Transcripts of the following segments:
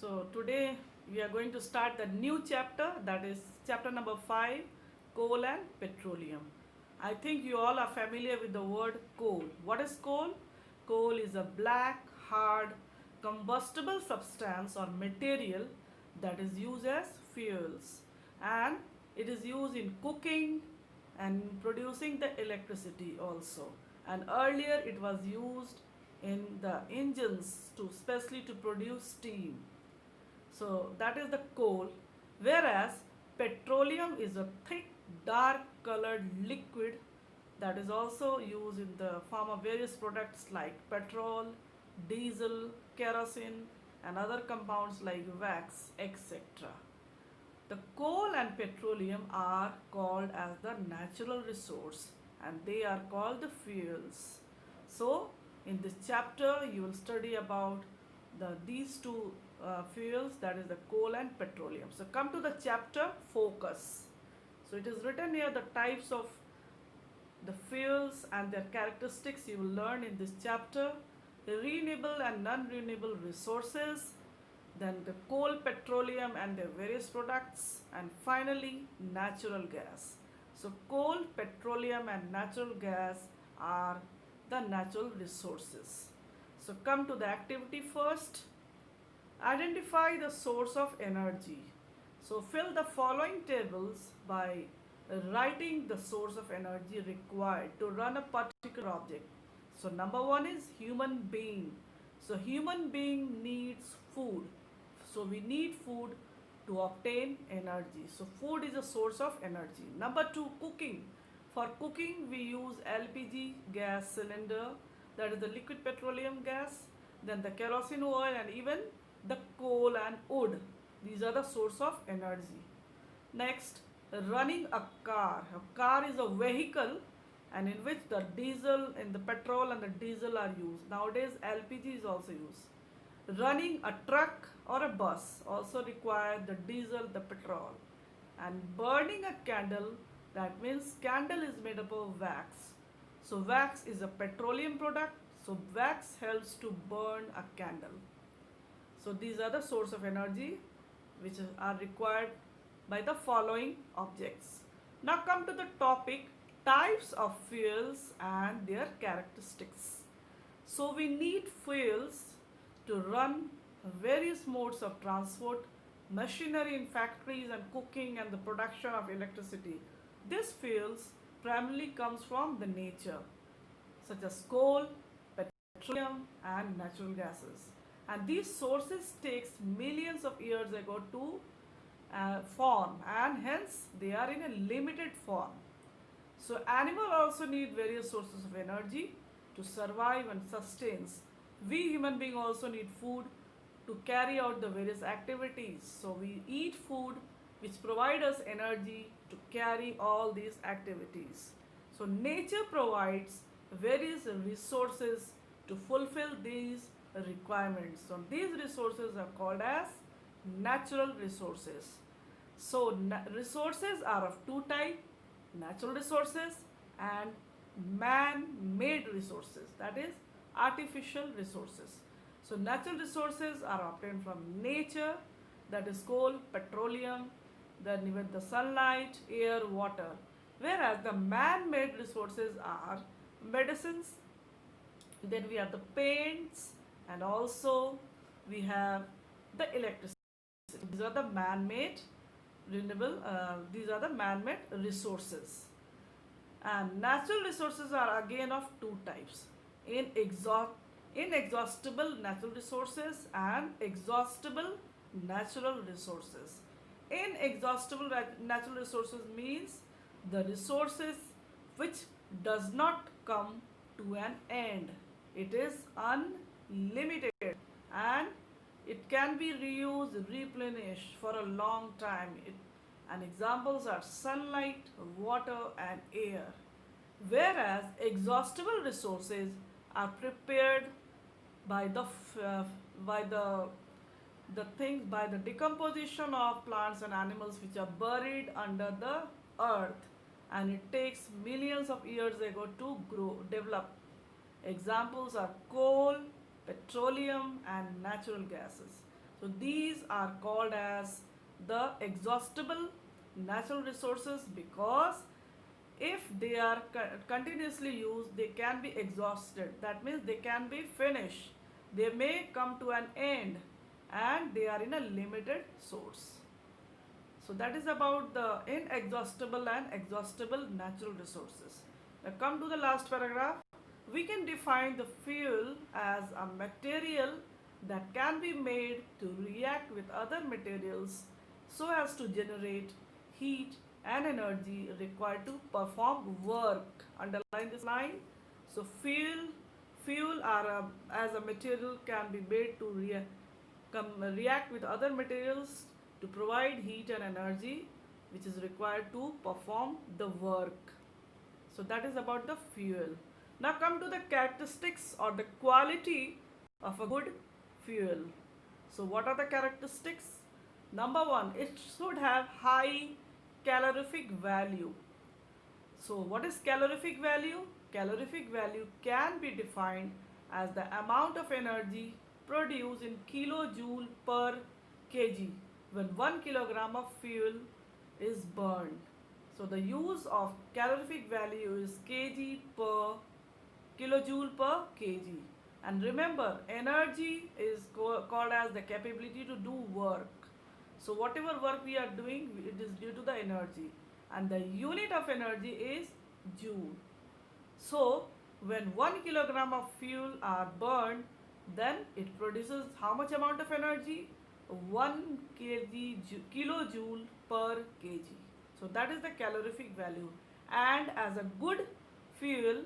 So today we are going to start the new chapter, that is chapter number 5, coal and petroleum. I think you all are familiar with the word coal. What is coal? Coal is a black, hard, combustible substance or material that is used as fuels, and it is used in cooking and producing the electricity also. And earlier it was used in the engines to especially to produce steam. So that is the coal, whereas petroleum is a thick, dark colored liquid that is also used in the form of various products like petrol, diesel, kerosene, and other compounds like wax, etc. The coal and petroleum are called as the natural resource and they are called the fuels. So, in this chapter, you will study about these two fuels, that is the coal and petroleum. So, come to the chapter focus. So, it is written here the types of the fuels and their characteristics you will learn in this chapter, renewable and non-renewable resources, then the coal, petroleum and their various products, and finally natural gas. So coal, petroleum and natural gas are the natural resources. So come to the activity first. Identify the source of energy. So fill the following tables by writing the source of energy required to run a particular object. So number one is human being. So human being needs food. So we need food to obtain energy. So food is a source of energy. Number two, cooking. For cooking we use LPG gas cylinder, that is the liquid petroleum gas, then the kerosene oil and even the coal and wood. These are the source of energy. Next, running a car. A car is a vehicle and in which the diesel and the petrol and the diesel are used. Nowadays LPG is also used. Running a truck or a bus also require the diesel, the petrol. And burning a candle, that means candle is made up of wax. So wax is a petroleum product. So wax helps to burn a candle. So these are the source of energy which are required by the following objects. Now come to the topic types of fuels and their characteristics. So we need fuels to run various modes of transport, machinery in factories and cooking and the production of electricity. These fuels primarily comes from the nature, such as coal, petroleum and natural gases. And these sources takes millions of years ago to form, and hence they are in a limited form. So animal also need various sources of energy to survive and sustains. We human being also need food to carry out the various activities. So we eat food which provide us energy to carry all these activities. So nature provides various resources to fulfill these requirements. So these resources are called as natural resources. So resources are of two types, natural resources and man-made resources, that is artificial resources. So natural resources are obtained from nature, that is coal, petroleum, then even the sunlight, air, water. Whereas the man-made resources are medicines, then we have the paints, and also we have the electricity. These are the man-made renewable, these are the man-made resources. And natural resources are again of two types, inexhaustible natural resources and exhaustible natural resources. Inexhaustible natural resources means the resources which does not come to an end. It is unlimited and it can be reused, replenished for a long time. And examples are sunlight, water and air. Whereas exhaustible resources are prepared by the decomposition of plants and animals which are buried under the earth, and it takes millions of years ago to develop. Examples are coal, petroleum and natural gases. So So these are called as the exhaustible natural resources because if they are continuously used, they can be exhausted. That means they can be finished. They may come to an end and they are in a limited source. So that is about the inexhaustible and exhaustible natural resources. Now come to the last paragraph. We can define the fuel as a material that can be made to react with other materials so as to generate heat and energy required to perform work. Underline this line. So fuel are as a material can be made to react with other materials to provide heat and energy which is required to perform the work. So that is about the fuel. Now come to the characteristics or the quality of a good fuel. So what are the characteristics? Number one, it should have high calorific value. So what is calorific value? Calorific value can be defined as the amount of energy produced in kilojoule per kg when 1 kilogram of fuel is burned. So the use of calorific value is kg per kilojoule per kg. And remember, energy is called as the capability to do work. So whatever work we are doing, it is due to the energy. And the unit of energy is joule. So when 1 kilogram of fuel are burned, then it produces how much amount of energy? 1 kilojoule per kg. So that is the calorific value. And as a good fuel,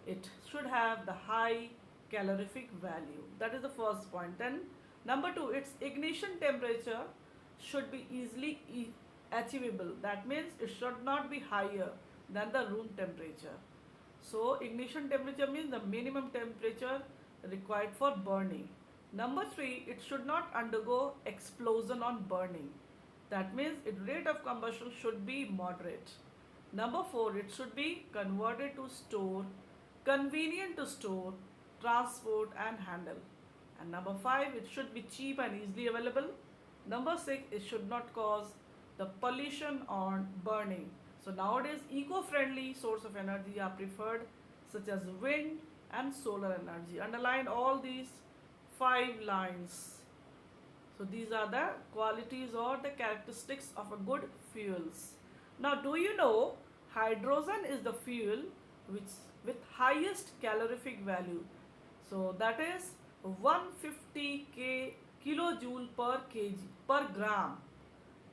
it should have the high calorific value. That is the first point. Then number two, its ignition temperature should be easily achievable. That means it should not be higher than the room temperature. So ignition temperature means the minimum temperature required for burning. Number three, it should not undergo explosion on burning. That means its rate of combustion should be moderate. Number four, it should be converted to store, convenient to store, transport and handle. And number five, it should be cheap and easily available. Number six, it should not cause the pollution on burning. So nowadays eco-friendly source of energy are preferred such as wind and solar energy. Underline all these 5 lines. So these are the qualities or the characteristics of a good fuels. Now do you know hydrogen is the fuel which with highest calorific value. So that is 150 kilojoule per kg per gram.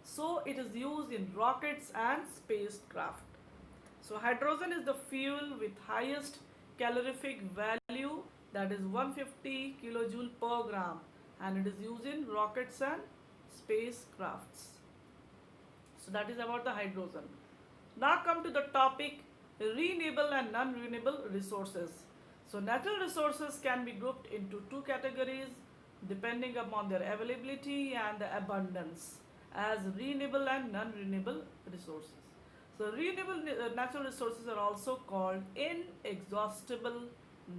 So it is used in rockets and spacecraft. So hydrogen is the fuel with highest calorific value, that is 150 kilojoule per gram, and it is used in rockets and spacecrafts. So that is about the hydrogen. Now come to the topic renewable and non-renewable resources. So natural resources can be grouped into two categories depending upon their availability and the abundance as renewable and non-renewable resources. So renewable natural resources are also called inexhaustible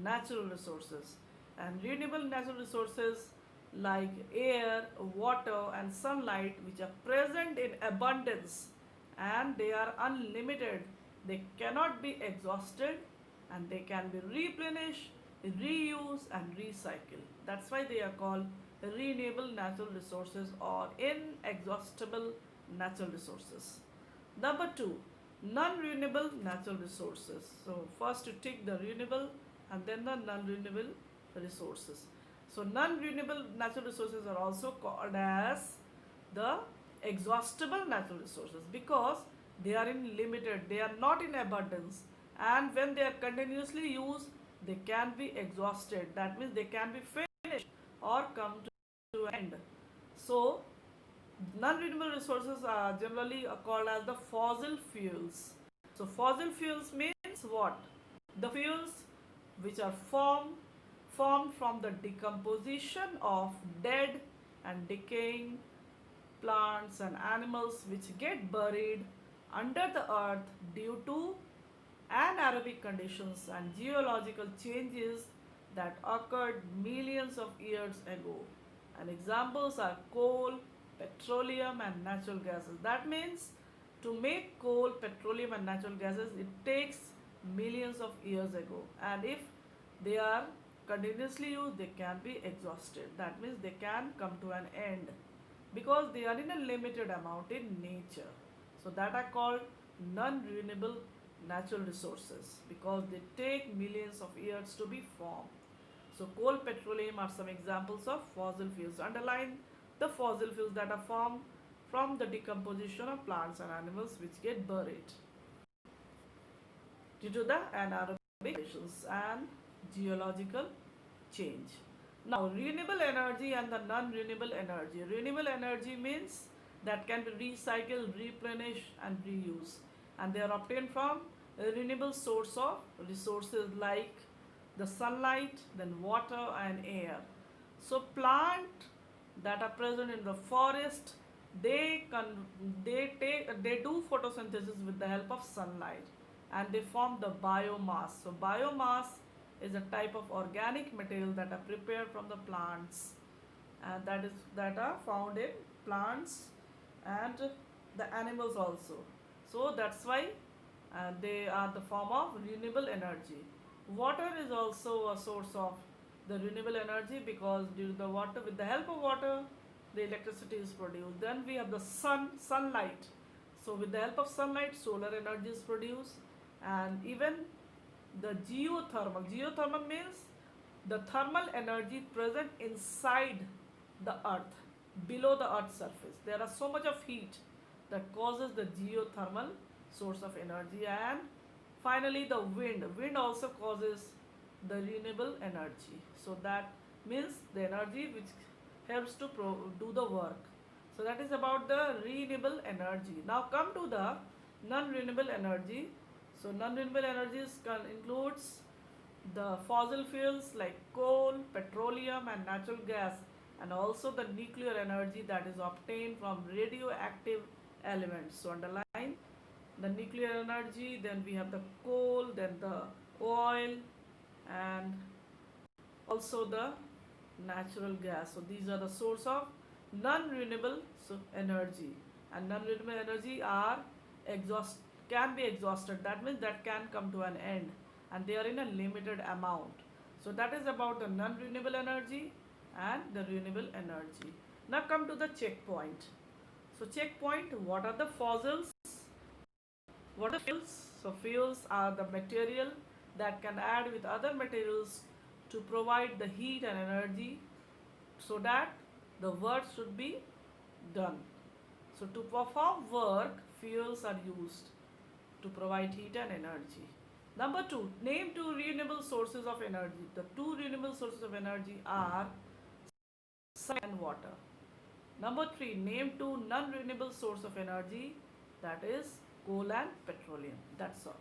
natural resources, and renewable natural resources like air, water and sunlight which are present in abundance and they are unlimited. They cannot be exhausted and they can be replenished, reused and recycled. That's why they are called renewable natural resources or inexhaustible natural resources. Number two, non-renewable natural resources. So first you take the renewable and then the non-renewable resources. So non-renewable natural resources are also called as the exhaustible natural resources because they are in limited, they are not in abundance, and when they are continuously used they can be exhausted. That means they can be finished or come to an end. So non-renewable resources are generally called as the fossil fuels. So fossil fuels means what? The fuels which are formed from the decomposition of dead and decaying plants and animals which get buried under the earth due to anaerobic conditions and geological changes that occurred millions of years ago. And examples are coal, petroleum, and natural gases. That means to make coal, petroleum, and natural gases, it takes millions of years ago. And if they are continuously used, they can be exhausted. That means they can come to an end because they are in a limited amount in nature. So that are called non-renewable natural resources because they take millions of years to be formed. So coal, petroleum are some examples of fossil fuels. Underline the fossil fuels that are formed from the decomposition of plants and animals which get buried due to the anaerobic conditions and geological change. Now, renewable energy and the non-renewable energy. Renewable energy means that can be recycled, replenished, and reused, and they are obtained from a renewable source of resources like the sunlight, then water and air. So, plant that are present in the forest, they do photosynthesis with the help of sunlight, and they form the biomass. So, biomass is a type of organic material that are prepared from the plants, and that are found in plants and the animals also. So that's why they are the form of renewable energy. Water is also a source of the renewable energy because due to the water, with the help of water, the electricity is produced. Then we have the sunlight. So with the help of sunlight, solar energy is produced, and even the geothermal means the thermal energy present inside the earth, below the earth's surface. There are so much of heat that causes the geothermal source of energy. And finally the wind also causes the renewable energy. So that means the energy which helps to do the work. So that is about the renewable energy. Now come to the non-renewable energy. So non-renewable energies includes the fossil fuels like coal, petroleum, and natural gas, and also the nuclear energy that is obtained from radioactive elements. So underline the nuclear energy, then we have the coal, then the oil, and also the natural gas. So these are the source of non-renewable energy, and non-renewable energy are can be exhausted. That means that can come to an end, and they are in a limited amount. So that is about the non-renewable energy and the renewable energy. Now come to the checkpoint. So checkpoint, what are the fossils? What are fuels? So fuels are the material that can add with other materials to provide the heat and energy so that the work should be done. So to perform work, fuels are used to provide heat and energy. Number 2, name 2 renewable sources of energy. The 2 renewable sources of energy are sun and water. Number 3, name 2 non-renewable source of energy, that is coal and petroleum. That's all.